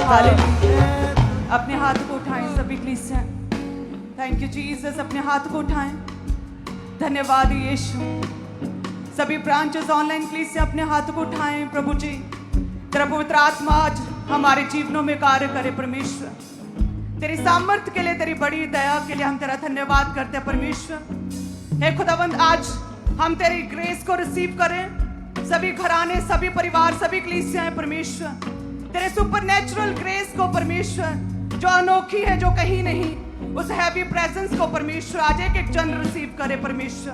Hallelujah. अपने हाथ को उठाएं सभी कलीसिया। Thank you Jesus. अपने हाथ को उठाएं। धन्यवाद यीशु। सभी ब्रांचेस ऑनलाइन कलीसिया अपने हाथ को उठाएं। प्रभु जी, तेरा पवित्र आत्मा आज हमारे जीवनों में कार्य करे। परमेश्वर, तेरी सामर्थ्य के लिए, तेरी बड़ी दया के लिए हम तेरा धन्यवाद करते हैं। परमेश्वर हे खुदावंद, आज हम तेरी ग्रेस को रिसीव करें। सभी घराने, सभी परिवार, सभी कलीसियाएं परमेश्वर, तेरे सुपरनैचुरल ग्रेस को परमेश्वर, जो अनोखी है, जो कहीं नहीं, उस हैवी प्रेजेंस को परमेश्वर आज एक एक जन रिसीव करे। परमेश्वर,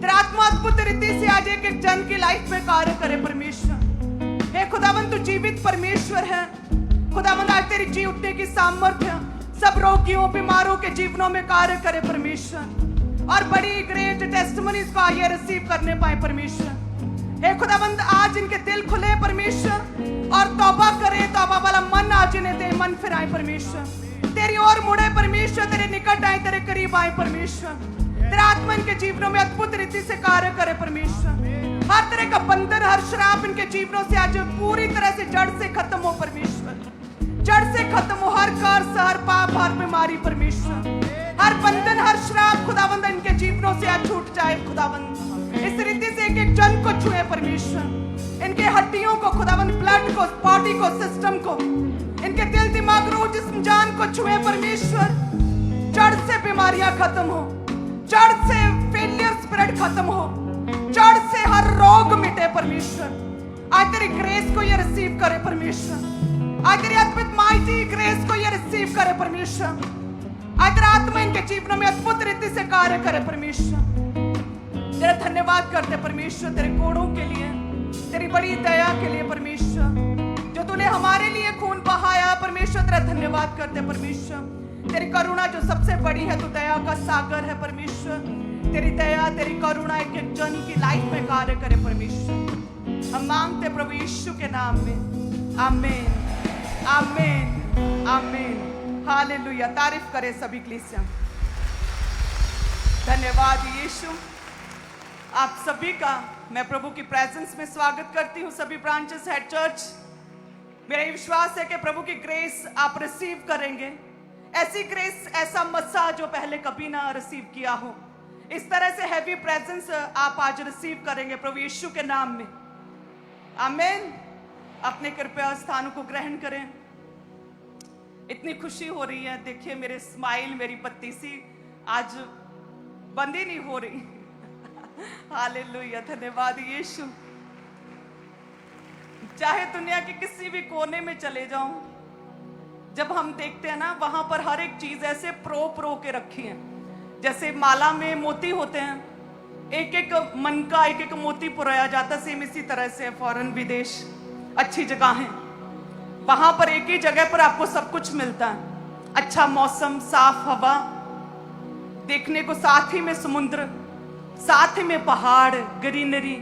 तेरा आत्मा अद्भुत रीति से आज एक एक जन की लाइफ में कार्य करे। परमेश्वर हे खुदावंद, तू जीवित परमेश्वर है। खुदावंद, आज तेरी जी उठने की सामर्थ्य सब रोगियों, बीमारों के जीवनों में कार्य करे। परमेश्वर, और बड़ी ग्रेट टेस्टिमनीज को आइए रिसीव करने पाए। परमेश्वर हे खुदावंद, आज इनके दिल खुले परमेश्वर, और तौबा करे। तौबा वाला मन आज इन्हें दे, मन फिराए परमेश्वर, तेरी ओर मुड़े परमेश्वर, तेरे निकट आए, तेरे करीब आए परमेश्वर। तेरा आत्मा इनके जीवनों में अद्भुत रीति से कार्य करे। परमेश्वर, हर तरह का बंधन, हर शराब इनके जीवनों से आज पूरी तरह से जड़ से खत्म हो। परमेश्वर, जड़ से खत्म हो हर कर्स, हर पाप, हर बीमारी। परमेश्वर, हर बंधन, हर शराब खुदावंद इनके जीवनों से आज छूट जाए। खुदावंद, इस रीति से एक एक जन को छुए परमेश्वर, इनके हड्डियों को खुदावंद, ब्लड को, बॉडी को, सिस्टम को, इनके दिल, दिमाग, रूह, जिस्म, जान को छुए परमेश्वर। जड़ से बीमारियां खत्म हो, जड़ से फेलियर स्पिरिट खत्म हो, जड़ से हर रोग मिटे। परमेश्वर, आज तेरी ग्रेस को ये रिसीव करे। परमेश्वर, आज तेरी अद्भुत माइटी ग्रेस को ये रिसीव करे। परमेश्वर, आज तेरा आत्मा इनके जीवनों में अद्भुत रीति से कार्य करे। परमेश्वर, तेरा धन्यवाद करते परमेश्वर, तेरे कोड़ों के लिए, तेरी बड़ी दया के लिए। परमेश्वर, जो तूने हमारे लिए खून बहाया। परमेश्वर, तेरा धन्यवाद करते परमेश्वर, तेरी करुणा जो सबसे बड़ी है। तू दया का सागर है परमेश्वर। तेरी दया, तेरी करुणा एक एक जन की लाइफ में कार्य करे। परमेश्वर, हम मांगते प्रभु यीशु के नाम में। आमीन, आमीन, आमीन। हालेलुया। तारीफ करे सभी कलीसिया। धन्यवाद यीशु। आप सभी का मैं प्रभु की प्रेजेंस में स्वागत करती हूँ। सभी ब्रांचेस हेड चर्च, मेरा विश्वास है कि प्रभु की ग्रेस आप रिसीव करेंगे। ऐसी ग्रेस, ऐसा मसा जो पहले कभी ना रिसीव किया हो, इस तरह से हैवी प्रेजेंस आप आज रिसीव करेंगे प्रभु यीशु के नाम में। आमीन। अपने कृपया स्थानों को ग्रहण करें। इतनी खुशी हो रही है, देखिए मेरे स्माइल, मेरी पत्ती सी आज बंद ही नहीं हो रही। हालेलुया। धन्यवाद यीशु। चाहे दुनिया के किसी भी कोने में चले जाऊं, जब हम देखते हैं ना, वहां पर हर एक चीज ऐसे प्रो के रखी है। जैसे माला में मोती होते हैं, एक एक मन का एक एक मोती पुराया जाता है। सेम इसी तरह से फॉरेन, विदेश, अच्छी जगह है, वहां पर एक ही जगह पर आपको सब कुछ मिलता है। अच्छा मौसम, साफ हवा देखने को, साथ ही में समुद्र, साथ ही में पहाड़, ग्रीनरी,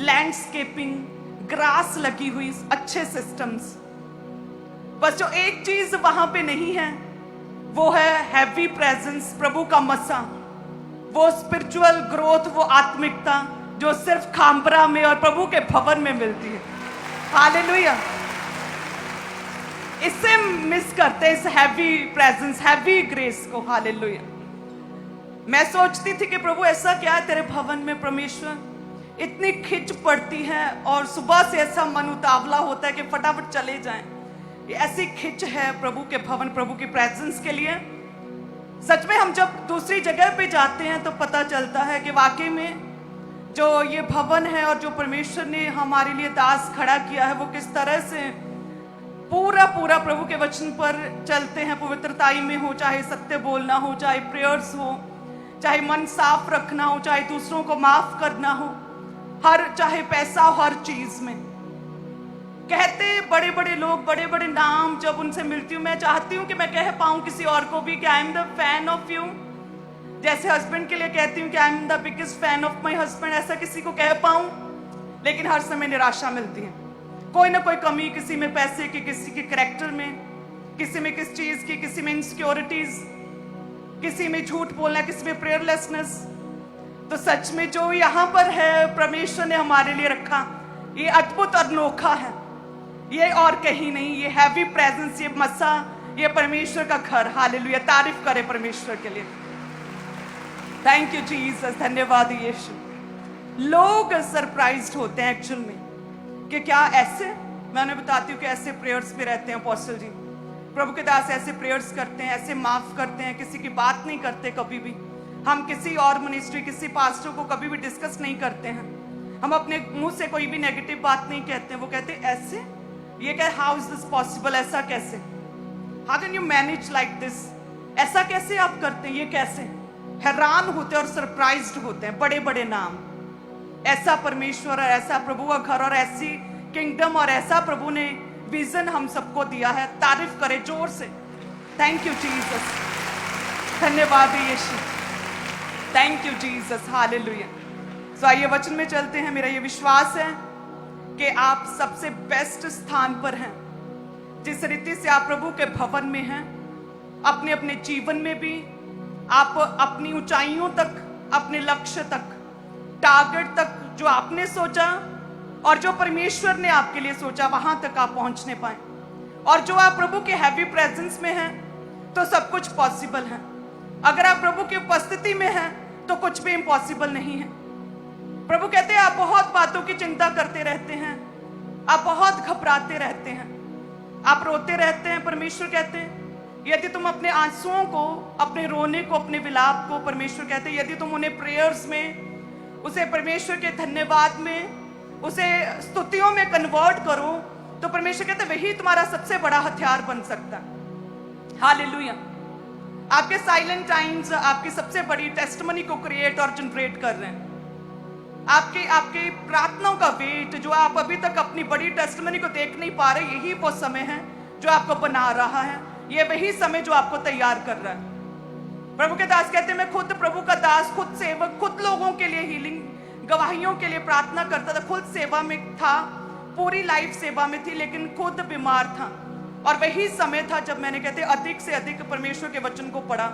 लैंडस्केपिंग, ग्रास लगी हुई, अच्छे सिस्टम्स। बस जो एक चीज वहां पे नहीं है वो है हैवी प्रेजेंस, प्रभु का मसा, वो स्पिरिचुअल ग्रोथ, वो आत्मिकता जो सिर्फ खामबरा में और प्रभु के भवन में मिलती है। हालेलुया। इससे मिस करते हैं, इस हैवी प्रेजेंस, हैवी ग्रेस को। हालेलुया। मैं सोचती थी कि प्रभु ऐसा क्या है तेरे भवन में परमेश्वर, इतनी खिंच पड़ती है और सुबह से ऐसा मन उतावला होता है कि फटाफट चले जाएं। ये ऐसी खिंच है प्रभु के भवन, प्रभु की प्रेजेंस के लिए। सच में हम जब दूसरी जगह पे जाते हैं तो पता चलता है कि वाकई में जो ये भवन है और जो परमेश्वर ने हमारे लिए दास खड़ा किया है, वो किस तरह से पूरा प्रभु के वचन पर चलते हैं। पवित्रताई में हो, चाहे सत्य बोलना हो, चाहे प्रेयर्स हो, चाहे मन साफ रखना हो, चाहे दूसरों को माफ करना हो, चाहे पैसा हो, हर चीज में। कहते बड़े बड़े लोग, बड़े बड़े नाम, जब उनसे मिलती हूँ मैं चाहती हूँ कि मैं कह पाऊँ किसी और को भी कि I am the fan of you. जैसे हस्बैंड के लिए कहती हूँ कि I am the biggest fan of my husband, ऐसा किसी को कह पाऊँ, लेकिन हर समय निराशा मिलती है। कोई ना कोई कमी, किसी में पैसे की, किसी के कैरेक्टर में, किसी में किस चीज की, किसी में इनसिक्योरिटीज, किसी में झूठ बोलना, किसी में प्रेयरलेसनेस। तो सच में जो यहाँ पर है परमेश्वर ने हमारे लिए रखा, ये अद्भुत और अनोखा है। ये और कहीं नहीं, ये हैवी प्रेजेंस, ये मसा, ये परमेश्वर का घर। हालेलुया, तारीफ करे परमेश्वर के लिए। थैंक यू जीसस, धन्यवाद यीशु। लोग सरप्राइज्ड होते हैं एक्चुअल में कि क्या ऐसे, मैं उन्हें बताती हूँ कि ऐसे प्रेयर्स भी रहते हैं अपोस्टल जी, प्रभु के दास ऐसे प्रेयर्स करते हैं, ऐसे माफ करते हैं, किसी की बात नहीं करते कभी भी। हम किसी और मिनिस्ट्री, किसी पास्टर को कभी भी डिस्कस नहीं करते हैं, हम अपने मुंह से कोई भी नेगेटिव बात नहीं कहते हैं। वो कहते हैं ऐसे, ये क्या, हाउ इज दिस पॉसिबल, ऐसा कैसे, how can you manage like this, ऐसा कैसे आप करते हैं, ये कैसे, हैरान होते हैं और सरप्राइज्ड होते हैं। बड़े बड़े नाम, ऐसा परमेश्वर और ऐसा प्रभु का घर और ऐसी किंगडम और ऐसा प्रभु ने विजन हम सबको दिया है। तारीफ करें जोर से। थैंक यू जीसस, धन्यवाद यीशु, थैंक यू जीसस, हालेलुया। सो आइए वचन में चलते हैं। मेरा ये विश्वास है कि आप सबसे बेस्ट स्थान पर हैं, जिस रीति से आप प्रभु के भवन में हैं, अपने अपने जीवन में भी आप अपनी ऊंचाइयों तक, अपने लक्ष्य तक, टारगेट तक जो आपने सोचा और जो परमेश्वर ने आपके लिए सोचा, वहां तक आप पहुंचने पाए। और जो आप प्रभु के हैवी प्रेजेंस में हैं तो सब कुछ पॉसिबल है। अगर आप प्रभु की उपस्थिति में हैं तो कुछ भी इम्पॉसिबल नहीं है। प्रभु कहते हैं आप बहुत बातों की चिंता करते रहते हैं, आप बहुत घबराते रहते हैं, आप रोते रहते हैं। परमेश्वर कहते हैं यदि तुम अपने आंसुओं को, अपने रोने को, अपने विलाप को, परमेश्वर कहते हैं यदि तुम उन्हें प्रेयर्स में, उसे परमेश्वर के धन्यवाद में, उसे स्तुतियों में कन्वर्ट करो, तो परमेश्वर कहते हैं वही तुम्हारा सबसे बड़ा हथियार बन सकता है। हालेलुया। आपके साइलेंट टाइम्स आपकी सबसे बड़ी टेस्टिमनी को क्रिएट और जनरेट कर रहे हैं। आपकी प्रार्थनाओं का वेट, जो आप अभी तक अपनी बड़ी टेस्टिमनी को देख नहीं पा रहे, यही वो समय है जो आपको बना रहा है। ये वही समय जो आपको तैयार कर रहा है। प्रभु के दास कहते हैं मैं खुद प्रभु का दास, खुद सेवक, खुद लोगों के लिए हीलिंग, गवाहियों के लिए प्रार्थना करता था, खुद सेवा में था, पूरी लाइफ सेवा में थी, लेकिन खुद बीमार था। और वही समय था जब मैंने कहते अधिक से अधिक परमेश्वर के वचन को पढ़ा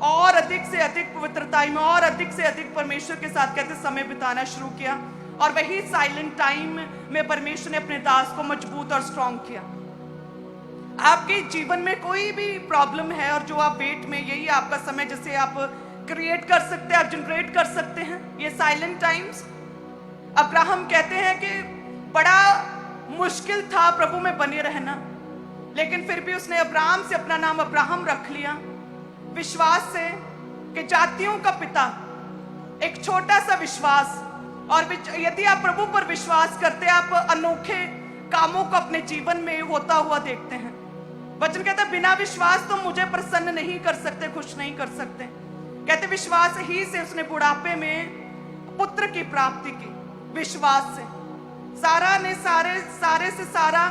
और अधिक से अधिक पवित्रता में और अधिक से अधिक परमेश्वर के साथ कहते समय बिताना शुरू किया। और वही साइलेंट टाइम में परमेश्वर ने अपने दास को मजबूत और स्ट्रॉन्ग किया। आपके जीवन में कोई भी प्रॉब्लम है और जो आप वेट में, यही आपका समय जिसे आप क्रिएट कर सकते हैं, आप जनरेट कर सकते हैं ये साइलेंट टाइम्स। अब्राहम कहते हैं कि बड़ा मुश्किल था प्रभु में बने रहना, लेकिन फिर भी उसने अब्राहम से अपना नाम अब्राहम रख लिया, विश्वास से कि जातियों का पिता। एक छोटा सा विश्वास, और यदि आप प्रभु पर विश्वास करते हैं, आप अनोखे कामों को अपने जीवन में होता हुआ देखते हैं। वचन कहता है बिना विश्वास तुम मुझे प्रसन्न नहीं कर सकते, खुश नहीं कर सकते। कहते विश्वास ही से उसने बुढ़ापे में पुत्र की प्राप्ति की, विश्वास से। सारा ने सारे से सारा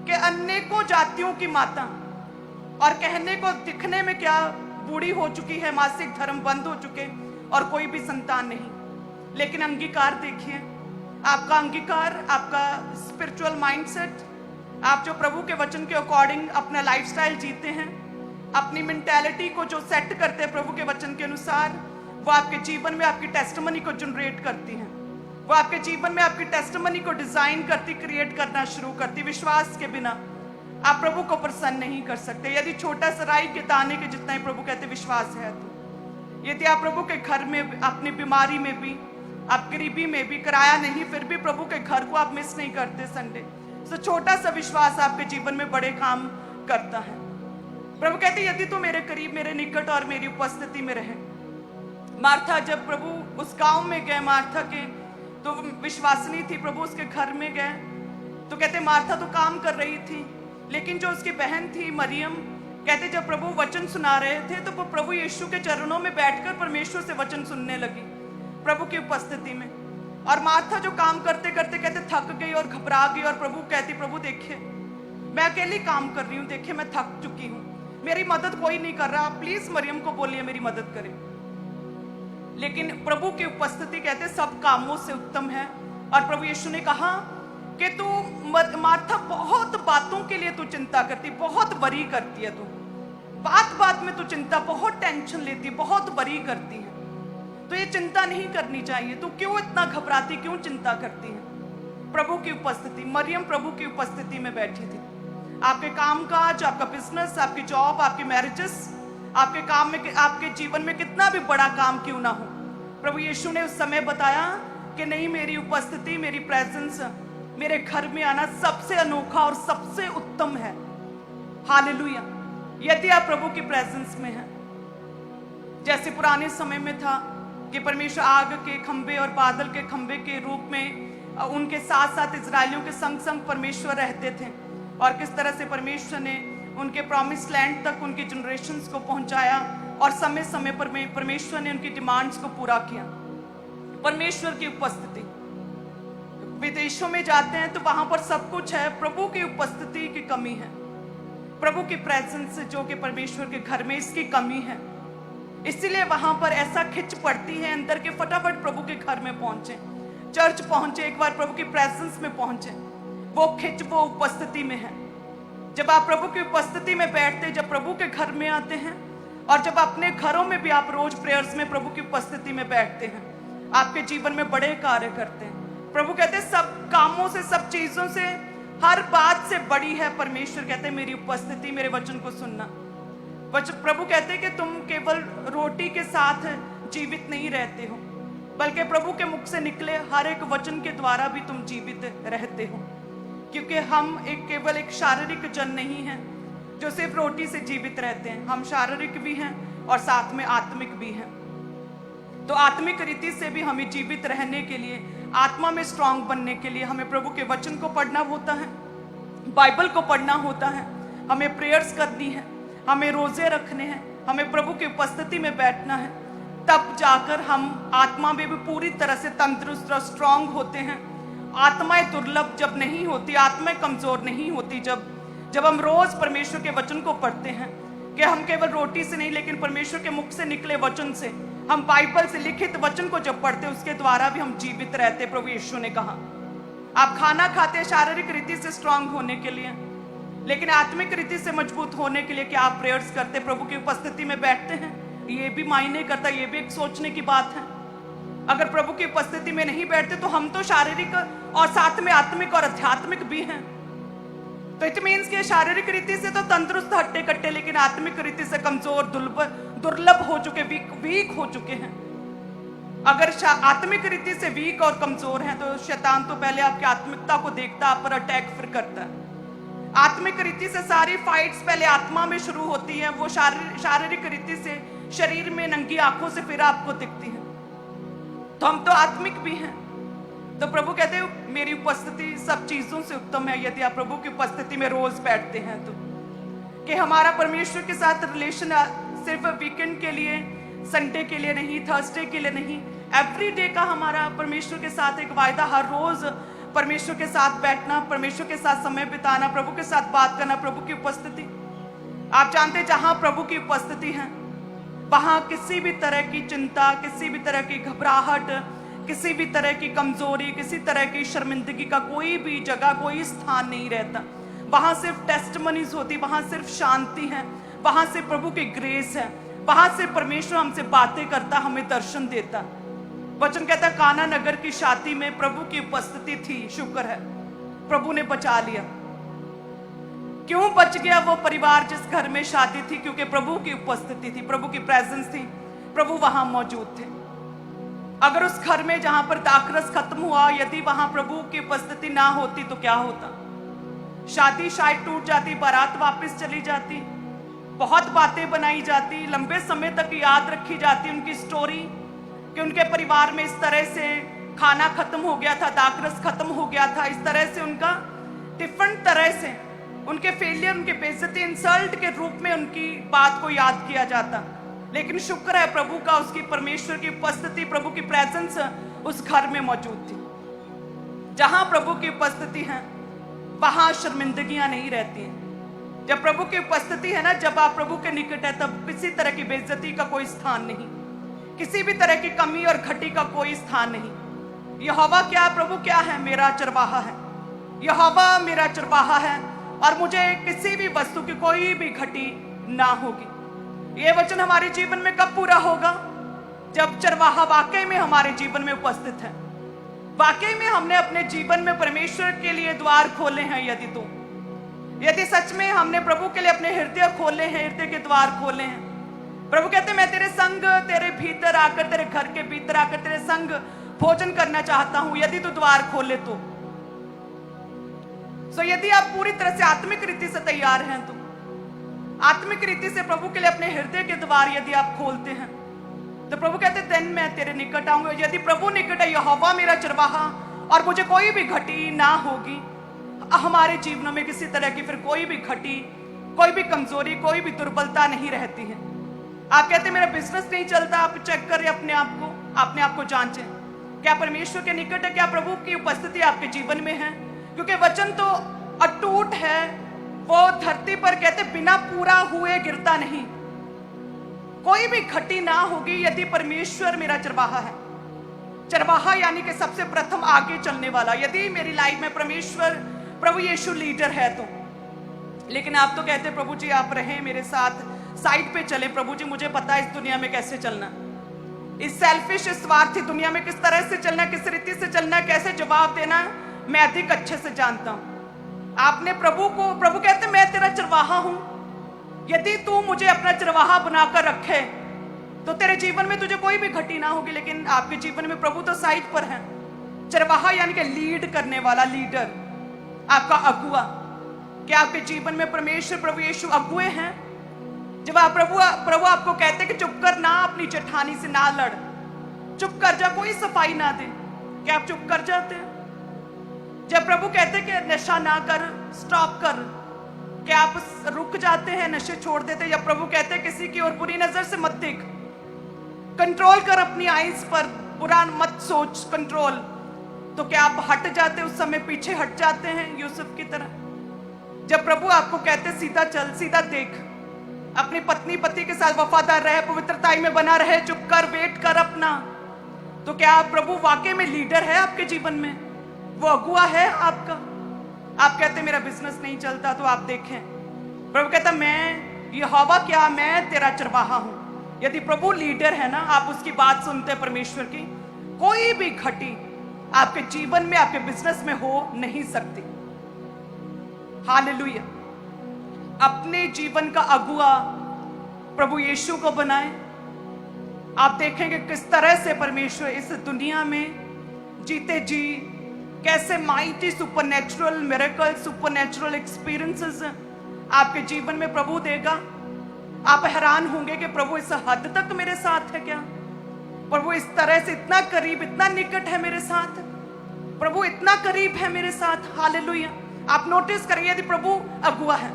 के अनेकों जातियों की माता, और कहने को दिखने में क्या बूढ़ी हो चुकी है, मासिक धर्म बंद हो चुके और कोई भी संतान नहीं। लेकिन अंगीकार देखिए, आपका अंगीकार, आपका स्पिरिचुअल माइंडसेट, आप जो प्रभु के वचन के अकॉर्डिंग अपना लाइफस्टाइल जीते हैं, अपनी मेंटालिटी को जो सेट करते हैं प्रभु के वचन के अनुसार, वो आपके जीवन में आपकी टेस्टिमनी को जनरेट करती हैं। वो आपके जीवन में आपकी टेस्टिमनी को डिजाइन करती, क्रिएट करना शुरू करती। विश्वास के बिना आप प्रभु को प्रसन्न नहीं कर सकते। यदि छोटा सा राई के दाने के जितना ही प्रभु कहते विश्वास है, तो यदि आप प्रभु के घर में, अपनी बीमारी में भी, आप गरीबी में भी, किराया नहीं, फिर भी प्रभु के घर को आप मिस नहीं करते संडे, तो छोटा सा विश्वास आपके जीवन में बड़े काम करता है। प्रभु कहते यदि तू मेरे करीब, मेरे निकट और मेरी उपस्थिति में रहे। मार्था जब प्रभु उस गांव में गए, मार्था के तो विश्वासनी थी, प्रभु उसके घर में गए तो कहते मार्था तो काम कर रही थी, लेकिन जो उसकी बहन थी मरियम, कहते जब प्रभु वचन सुना रहे थे तो वो प्रभु यीशु के चरणों में बैठकर परमेश्वर से वचन सुनने लगी प्रभु की उपस्थिति में। और मार्था जो काम करते करते कहते थक गई और घबरा गई, और प्रभु कहती प्रभु देखिए मैं अकेली काम कर रही हूँ, देखिए मैं थक चुकी हूँ, मेरी मदद कोई नहीं कर रहा, प्लीज मरियम को बोलिए मेरी मदद करे। लेकिन प्रभु की उपस्थिति कहते सब कामों से उत्तम है। और प्रभु यीशु ने कहा कि तू मार्था बहुत बातों के लिए तू चिंता करती, बहुत वरी करती है, तू बात बात में तू चिंता, बहुत टेंशन लेती, बहुत वरी करती है। तो ये चिंता नहीं करनी चाहिए, तू क्यों इतना घबराती, क्यों चिंता करती है। प्रभु की उपस्थिति, मरियम प्रभु की उपस्थिति में बैठी थी। आपके कामकाज, आपका बिजनेस, आपकी जॉब, आपकी मैरिजेस, आपके काम में, आपके जीवन में कितना भी बड़ा काम क्यों ना हो, प्रभु यीशु ने उस समय बताया कि नहीं, मेरी उपस्थिति, मेरी प्रेजेंस, मेरे घर में आना सबसे अनोखा और सबसे उत्तम है। हालेलुया। यदि आप प्रभु की प्रेजेंस में हैं, जैसे पुराने समय में था कि परमेश्वर आग के खंभे और बादल के खंभे के रूप में उनके साथ साथ इजरायलियों के संग संग परमेश्वर रहते थे, और किस तरह से परमेश्वर ने उनके प्रॉमिस लैंड तक उनके जनरेशंस को पहुंचाया, और समय समय पर परमेश्वर ने उनकी डिमांड्स को पूरा किया। परमेश्वर की उपस्थिति, विदेशों में जाते हैं तो वहां पर सब कुछ है, प्रभु की उपस्थिति की कमी है। प्रभु की प्रेजेंस जो कि परमेश्वर के घर में, इसकी कमी है। इसीलिए वहां पर ऐसा खिंच पड़ती है अंदर के फटाफट प्रभु के घर में पहुंचे, चर्च पहुंचे, एक बार प्रभु की प्रेजेंस में पहुंचे। वो खिंच, वो उपस्थिति में है। जब आप प्रभु की उपस्थिति में बैठते, जब प्रभु के घर में आते हैं, और जब अपने घरों में भी आप रोज प्रेयर्स में प्रभु की उपस्थिति में बैठते हैं, आपके जीवन में बड़े कार्य करते हैं। प्रभु कहते हैं सब कामों से, सब चीजों से, हर बात से बड़ी है, परमेश्वर कहते हैं मेरी उपस्थिति, मेरे वचन को सुनना। प्रभु कहते हैं कि तुम केवल रोटी के साथ जीवित नहीं रहते हो, बल्कि प्रभु के मुख से निकले हर एक वचन के द्वारा भी तुम जीवित रहते हो। क्योंकि हम केवल एक शारीरिक जन नहीं है जो सिर्फ रोटी से जीवित रहते हैं, हम शारीरिक भी हैं और साथ में आत्मिक भी हैं। तो आत्मिक रीति से भी हमें जीवित रहने के लिए, आत्मा में स्ट्रांग बनने के लिए हमें प्रभु के वचन को पढ़ना होता है, बाइबल को पढ़ना होता है, हमें प्रेयर्स करनी है, हमें रोजे रखने हैं, हमें प्रभु की उपस्थिति में बैठना है। तब जाकर हम आत्मा में भी पूरी तरह से तंदुरुस्त और स्ट्रांग होते हैं। आत्माएं दुर्लभ जब नहीं होती, आत्माएं कमजोर नहीं होती, जब हम रोज परमेश्वर के वचन को पढ़ते हैं, कि हम केवल रोटी से नहीं लेकिन परमेश्वर के मुख से निकले वचन से, हम बाइबल से लिखित वचन को जब पढ़ते, उसके द्वारा भी हम जीवित रहते। प्रभु यीशु ने कहा आप खाना खाते हैं शारीरिक रीति से स्ट्रांग होने के लिए, लेकिन आत्मिक रीति से मजबूत होने के लिए क्या आप प्रेयर्स करते, प्रभु की उपस्थिति में बैठते हैं? ये भी मायने करता, ये भी एक सोचने की बात है। अगर प्रभु की उपस्थिति में नहीं बैठते तो हम तो शारीरिक और साथ में आत्मिक और आध्यात्मिक भी हैं। तो इट मीन्स कि शारीरिक रीति से तो तंदुरुस्त हट्टे कट्टे, लेकिन आत्मिक रीति से कमजोर, दुर्लभ हो चुके, वीक हो चुके हैं। अगर आत्मिक रीति से वीक और कमजोर हैं तो शैतान तो पहले आपकी आत्मिकता को देखता, आप पर अटैक फिर करता है। आत्मिक रीति से सारी फाइट्स पहले आत्मा में शुरू होती हैं, वो शारीरिक रीति से शरीर में नंगी आंखों से फिर आपको दिखती है। तो हम तो आत्मिक भी हैं। तो प्रभु कहते हैं मेरी उपस्थिति सब चीजों से उत्तम है, यदि आप प्रभु की उपस्थिति में रोज बैठते हैं तो। कि हमारा परमेश्वर के साथ रिलेशन सिर्फ वीकेंड के लिए, संडे के लिए नहीं, थर्सडे के लिए नहीं, एवरी डे का हमारा परमेश्वर के साथ एक वायदा, हर रोज परमेश्वर के साथ बैठना, परमेश्वर के साथ समय बिताना, प्रभु के साथ बात करना, प्रभु की उपस्थिति। आप जानते हैं जहां प्रभु की उपस्थिति है वहां किसी भी तरह की चिंता, किसी भी तरह की घबराहट, किसी भी तरह की कमजोरी, किसी तरह की शर्मिंदगी का कोई भी जगह, कोई स्थान नहीं रहता। वहां सिर्फ टेस्टमनीज होती, वहां सिर्फ शांति है, वहां से प्रभु की ग्रेस है, वहां से परमेश्वर हमसे बातें करता, हमें दर्शन देता। वचन कहता है काना नगर की शादी में प्रभु की उपस्थिति थी, शुक्र है प्रभु ने बचा लिया। क्यों बच गया वो परिवार जिस घर में शादी थी? क्योंकि प्रभु की उपस्थिति थी, प्रभु की प्रेजेंस थी, प्रभु वहां मौजूद थे। अगर उस घर में जहां पर दाखरस खत्म हुआ, यदि वहां प्रभु की उपस्थिति ना होती तो क्या होता? शादी शायद टूट जाती, बारात वापस चली जाती, बहुत बातें बनाई जाती, लंबे समय तक याद रखी जाती उनकी स्टोरी कि उनके परिवार में इस तरह से खाना खत्म हो गया था, दाखरस खत्म हो गया था, इस तरह से उनका डिफरेंट तरह से उनके फेलियर, उनके बेइज्जती, इंसल्ट के रूप में उनकी बात को याद किया जाता। लेकिन शुक्र है प्रभु का, उसकी परमेश्वर की उपस्थिति, प्रभु की प्रेजेंस उस घर में मौजूद थी। जहां प्रभु की उपस्थिति है वहां शर्मिंदगियां नहीं रहती हैं। जब प्रभु की उपस्थिति है ना, जब आप प्रभु के निकट है, तब किसी तरह की बेइज्जती का कोई स्थान नहीं, किसी भी तरह की कमी और घटी का कोई स्थान नहीं। यहोवा क्या, प्रभु क्या है? मेरा चरवाहा है। यहोवा मेरा चरवाहा है और मुझे किसी भी वस्तु की कोई भी घटी ना होगी। ये वचन हमारे जीवन में कब पूरा होगा? जब चरवाहा वाकई में हमारे जीवन में उपस्थित है। वाकई में हमने अपने जीवन में परमेश्वर के लिए द्वार खोले हैं, यदि सच में हमने प्रभु के लिए अपने हृदय खोले हैं, हृदय के द्वार खोले हैं। प्रभु कहते हैं मैं तेरे संग, तेरे भीतर आकर, तेरे घर के भीतर आकर तेरे संग भोजन करना चाहता हूं, यदि तू द्वार खोले तो। यदि आप पूरी तरह से आत्मिक रीति से तैयार हैं, तो आत्मिक रीति से प्रभु के लिए अपने हृदय के द्वार यदि आप खोलते हैं, तो प्रभु कहते हैं दिन मैं तेरे निकट आऊंगा। यदि प्रभु निकट है, यहोवा मेरा चरवाहा, और मुझे कोई भी घटी ना होगी। हमारे जीवन में किसी तरह की फिर कोई भी घटी, कोई भी कमजोरी, कोई भी दुर्बलता नहीं रहती है। आप कहते हैं मेरा बिजनेस नहीं चलता, आप चेक करें अपने आप को जांचें, क्या परमेश्वर के निकट है, क्या प्रभु की उपस्थिति आपके जीवन में है? क्योंकि वचन तो अटूट है, वो धरती पर कहते बिना पूरा हुए गिरता नहीं। कोई भी घटी ना होगी यदि परमेश्वर मेरा चरवाहा है। चरवाहा यानी कि सबसे प्रथम आगे चलने वाला। यदि मेरी लाइफ में परमेश्वर, प्रभु यीशु लीडर है तो, लेकिन आप तो कहते प्रभु जी आप रहे मेरे साथ, साइड पे चले। प्रभु जी मुझे पता है इस दुनिया में कैसे चलना, इस सेल्फिश, इस स्वार्थी दुनिया में किस तरह से चलना, किस रीति से चलना, कैसे जवाब देना, मैं अधिक अच्छे से जानता हूं। आपने प्रभु कहते मैं तेरा चरवाहा हूं, यदि तू मुझे अपना चरवाहा बनाकर रखे तो तेरे जीवन में तुझे कोई भी घटी ना होगी। लेकिन आपके जीवन में प्रभु तो साइड पर है। चरवाहा यानी कि लीड करने वाला, लीडर, आपका अगुआ। क्या आपके जीवन में परमेश्वर प्रभु यीशु अगुए हैं? जब आप प्रभु आपको कहते कि चुप कर, ना अपनी जेठानी से ना लड़, चुप कर जा, कोई सफाई ना दे, क्या आप चुप कर जाते हैं? जब प्रभु कहते कि नशा ना कर, स्टॉप कर, क्या आप रुक जाते हैं, नशे छोड़ देते? या प्रभु कहते किसी की ओर बुरी नजर से मत देख, कंट्रोल कर अपनी आईज पर, बुरा मत सोच, कंट्रोल, तो क्या आप हट जाते, उस समय पीछे हट जाते हैं यूसुफ की तरह? जब प्रभु आपको कहते सीधा चल, सीधा देख, अपनी पत्नी पति के साथ वफादार रहे, पवित्रताई में बना रहे, चुप कर, वेट कर अपना, तो क्या प्रभु वाकई में लीडर है आपके जीवन में? वो अगुआ है आपका? आप कहते मेरा बिजनेस नहीं चलता, तो आप देखें प्रभु कहता मैं यहोवा, क्या मैं तेरा चरवाहा हूं। यदि प्रभु लीडर है ना, आप उसकी बात सुनते हैं परमेश्वर की, कोई भी घटी आपके जीवन में, आपके बिजनेस में हो नहीं सकती। हालेलुया। अपने जीवन का अगुआ प्रभु यीशु को बनाए। आप देखेंगे किस तरह से परमेश्वर इस दुनिया में जीते जी कैसे mighty supernatural miracle, supernatural experiences आपके जीवन में प्रभु देगा। आप हैरान होंगे कि प्रभु इस हद तक मेरे साथ है क्या? प्रभु इस तरह से इतना करीब, इतना निकट है मेरे साथ, प्रभु इतना करीब है मेरे साथ। हालेलुया। आप नोटिस करेंगे यदि प्रभु अगुआ है।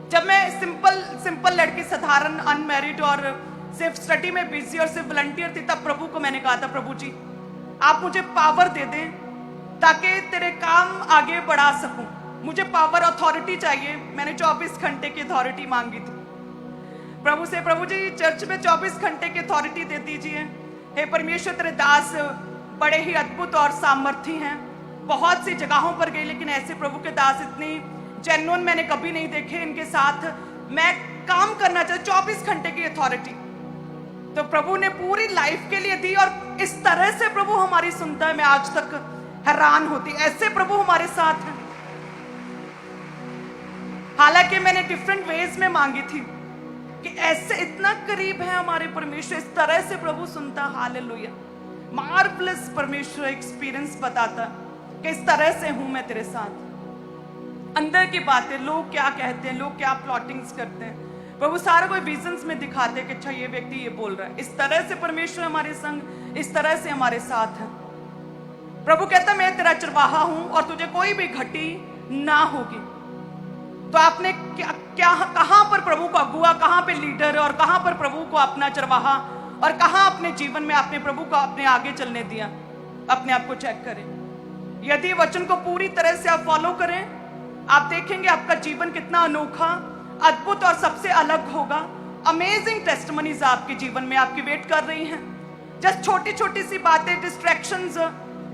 जब मैं सिंपल लड़की, साधारण अनमैरिड और सिर्फ स्टडी में बिजी और सिर्फ वॉलंटियर थी, तब प्रभु को मैंने कहा था प्रभु जी आप मुझे पावर दे दें ताकि तेरे काम आगे बढ़ा सकूं। मुझे पावर, अथॉरिटी चाहिए। मैंने 24 घंटे की अथॉरिटी मांगी थी प्रभु से। प्रभु जी चर्च में 24 घंटे की अथॉरिटी दे दीजिए। हे परमेश्वर तेरे दास बड़े ही अद्भुत और सामर्थी हैं, बहुत सी जगहों पर गए, लेकिन ऐसे प्रभु के दास इतनी जेन्युइन मैंने कभी नहीं देखे। इनके साथ मैं काम करना चाहती, 24 घंटे की अथॉरिटी तो प्रभु ने पूरी लाइफ के लिए दी। और इस तरह से प्रभु हमारी सुनता है, मैं आज तक हैरान होती, ऐसे प्रभु हमारे साथ हैं। हालांकि मैंने डिफरेंट वेज में मांगी थी कि ऐसे इतना करीब है हमारे परमेश्वर, इस तरह से प्रभु सुनता। हालेलुया। मार्वलस परमेश्वर एक्सपीरियंस बताता कि इस तरह से हूं मैं तेरे साथ। अंदर की बातें, लोग क्या कहते हैं, लोग क्या प्लॉटिंग्स करते हैं, प्रभु सारा कोई विजन्स में दिखाते कि अच्छा ये व्यक्ति ये बोल रहा है। इस तरह से परमेश्वर हमारे संग, इस तरह से हमारे साथ है। प्रभु कहता मैं तेरा चरवाहा हूं और तुझे कोई भी घटी ना होगी। तो आपने कहां पर प्रभु को अगुआ, कहां पे लीडर, और कहां पर प्रभु को अपना चरवाहा, और कहां अपने जीवन में आपने प्रभु को अपने आगे चलने दिया? अपने आप को चेक करें। यदि वचन को पूरी तरह से आप फॉलो करें, आप देखेंगे आपका जीवन कितना अनोखा, अद्भुत और सबसे अलग होगा। अमेजिंग टेस्टिमनीज आपके जीवन में आपकी वेट कर रही हैं। जस्ट छोटी छोटी सी बातें, डिस्ट्रैक्शंस,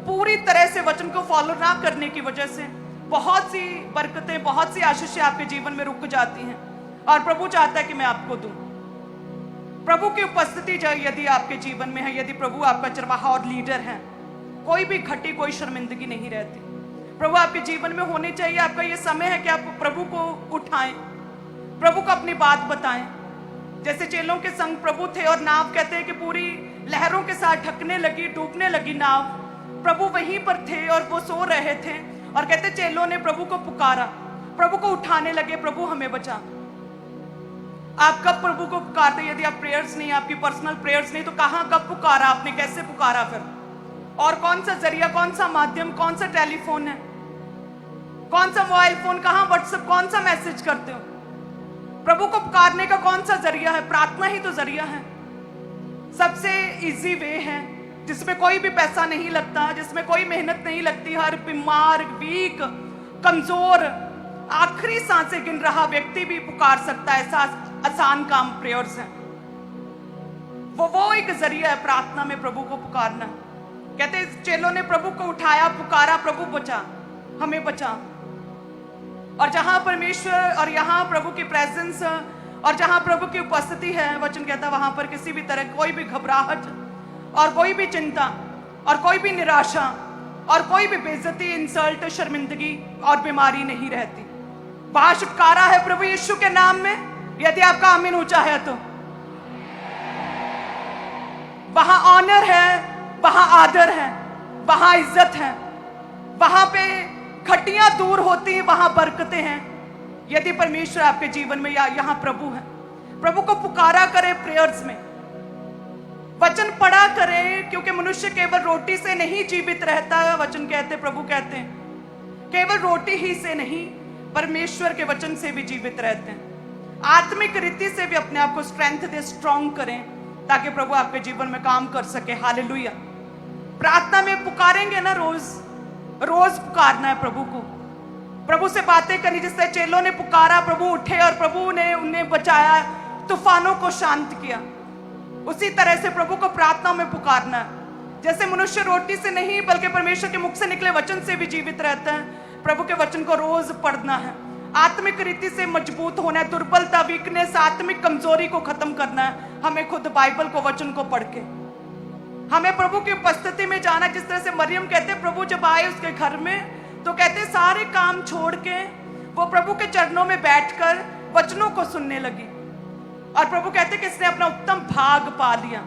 पूरी तरह से वचन को फॉलो ना करने की वजह से बहुत सी बरकतें, बहुत सी आशीषें आपके जीवन में रुक जाती हैं। और प्रभु चाहता है कि मैं आपको दूं। प्रभु की उपस्थिति यदि आपके जीवन में है, यदि प्रभु आपका चरवाहा और लीडर है, कोई भी घटी कोई शर्मिंदगी नहीं रहती। प्रभु आपके जीवन में होनी चाहिए। आपका ये समय है कि आप प्रभु को उठाएं, प्रभु को अपनी बात बताएं। जैसे चेलों के संग प्रभु थे और नाव कहते हैं कि पूरी लहरों के साथ ढकने लगी, डूबने लगी नाव। प्रभु वहीं पर थे और वो सो रहे थे और कहते चेलों ने प्रभु को पुकारा, प्रभु को उठाने लगे, प्रभु हमें बचा। आप कब प्रभु को पुकारते? यदि आप प्रेयर्स नहीं, आपकी पर्सनल प्रेयर्स नहीं, तो कहां कब पुकारा आपने, कैसे पुकारा फिर? और कौन सा जरिया, कौन सा माध्यम, कौन सा टेलीफोन है, कौन सा मोबाइल फोन, कहां व्हाट्सएप, कौन सा मैसेज करते हो? प्रभु को पुकारने का कौन सा जरिया है? प्रार्थना ही तो जरिया है। सबसे इजी वे है जिसमें कोई भी पैसा नहीं लगता, जिसमें कोई मेहनत नहीं लगती। हर बीमार, वीक, कमजोर, आखिरी सांसें गिन रहा व्यक्ति भी पुकार सकता है। ऐसा आसान काम प्रेयर्स है। वो एक जरिया है प्रार्थना में प्रभु को पुकारना। कहते चेलों ने प्रभु को उठाया, पुकारा, प्रभु बचा, हमें बचा। और जहां परमेश्वर और यहां प्रभु की प्रेजेंस और जहां प्रभु की उपस्थिति है, वचन कहता वहां पर किसी भी तरह कोई भी घबराहट और कोई भी चिंता और कोई भी निराशा और कोई भी बेइज्जती, इंसल्ट, शर्मिंदगी और बीमारी नहीं रहती। वहां छुटकारा है प्रभु यीशु के नाम में। यदि आपका आमीन ऊंचा है तो वहां ऑनर है, वहां आदर है, वहां इज्जत है, वहां पे खटियां दूर होती हैं, वहां बरकतें हैं। यदि परमेश्वर आपके जीवन में या यहां प्रभु है, प्रभु को पुकारा करें प्रेयर्स में, वचन पढ़ा करें, क्योंकि मनुष्य केवल रोटी से नहीं जीवित रहता है। वचन कहते, प्रभु कहते हैं केवल रोटी ही से नहीं, परमेश्वर के वचन से भी जीवित रहते हैं। आत्मिक रीति से भी अपने आप को स्ट्रेंथ दे, स्ट्रॉन्ग करें, ताकि प्रभु आपके जीवन में काम कर सके। हालेलुया। प्रार्थना में पुकारेंगे ना, रोज पुकारना है प्रभु को, प्रभु से बातें करनी। जिस तरह चेलों ने पुकारा, प्रभु उठे और प्रभु ने उन्हें बचाया, तूफानों को शांत किया, उसी तरह से प्रभु को प्रार्थना में पुकारना है। जैसे मनुष्य रोटी से नहीं बल्कि परमेश्वर के मुख से निकले वचन से भी जीवित रहता है, प्रभु के वचन को रोज पढ़ना है। आत्मिक रीति से मजबूत होना है। दुर्बलता, वीकनेस, आत्मिक कमजोरी को खत्म करना है। हमें खुद बाइबल को, वचन को पढ़ के हमें प्रभु की उपस्थिति में जाना। जिस तरह से मरियम कहते प्रभु जब आए उसके घर में, तो कहते सारे काम छोड़ के वो प्रभु के चरणों में बैठकर वचनों को सुनने लगी। और प्रभु कहते कि इसने अपना उत्तम भाग पा लिया।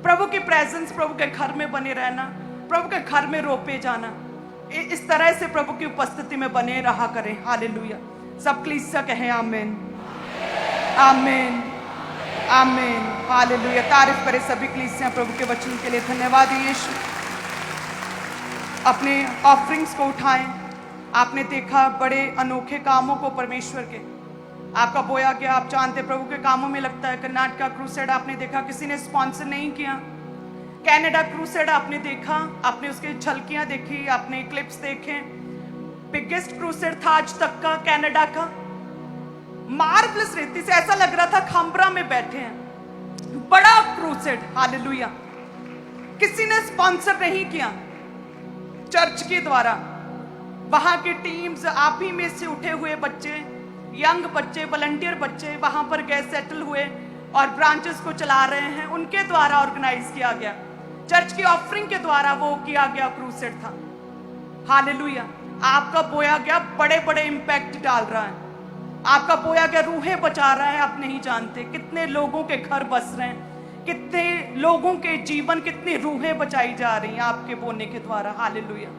प्रभु की प्रेजेंस, प्रभु के घर में बने रहना, प्रभु के घर में रोपे जाना, इस तरह से प्रभु की उपस्थिति में बने रहा करें। हालेलुया। सब कलीसिया कहें आमीन, आमीन, आमीन। हालेलुया। तारीफ करें सभी कलीसिया प्रभु के वचन के लिए। धन्यवाद यीशु। अपने ऑफरिंग्स को उठाएं। आपने देखा बड़े अनोखे कामों को परमेश्वर के, आपका बोया गया। आप जानते प्रभु के कामों में लगता है। कर्नाटका क्रूसेड आपने देखा, किसी ने स्पॉन्सर नहीं किया। कनाडा क्रूसेड आपने देखा, आपने उसके झलकियां देखी, आपने क्लिप्स देखे। बिगेस्ट क्रूसेड था आज तक का कनाडा का। मार्वलस रीति से ऐसा लग रहा था खंबरा में बैठे हैं। बड़ा क्रूसेड। हालेलुया। किसी ने स्पॉन्सर नहीं किया, चर्च के द्वारा। वहां की टीम्स, आप ही में से उठे हुए बच्चे, यंग बच्चे, वॉलंटियर बच्चे वहां पर गए, सेटल हुए और ब्रांचेस को चला रहे हैं। उनके द्वारा ऑर्गेनाइज किया गया, चर्च की ऑफरिंग के द्वारा वो किया गया क्रूसेड था। हालेलुया। आपका बोया गया बड़े बड़े इंपैक्ट डाल रहा है। आपका बोया गया रूहें बचा रहा है। आप नहीं जानते कितने लोगों के घर बस रहे हैं, कितने लोगों के जीवन, कितनी रूहें बचाई जा रही हैं आपके बोने के द्वारा। हालेलुया।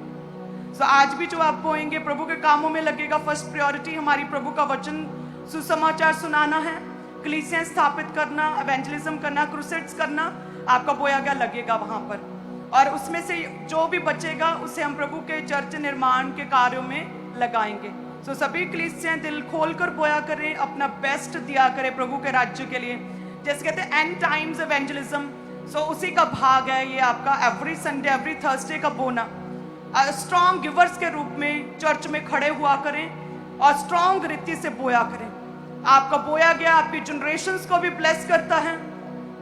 सो आज भी जो आप बोएंगे प्रभु के कामों में लगेगा। फर्स्ट प्रायोरिटी हमारी प्रभु का वचन, सुसमाचार सुनाना है, कलीसियां स्थापित करना, एवेंजलिज्म करना, क्रूसेड्स करना। आपका बोया गया लगेगा वहां पर, और उसमें से जो भी बचेगा उसे हम प्रभु के चर्च निर्माण के कार्यों में लगाएंगे। सो सभी कलीसियां दिल खोलकर बोया करें, अपना बेस्ट दिया करें प्रभु के राज्य के लिए। जैसे कहते हैं एंड टाइम्स एवेंजलिज्म, सो उसी का भाग है ये आपका एवरी संडे, एवरी थर्सडे का बोना। स्ट्रॉन्ग गिवर्स के रूप में चर्च में खड़े हुआ करें और स्ट्रॉन्ग रीति से बोया करें। आपका बोया गया आपकी जनरेशंस को भी ब्लेस करता है।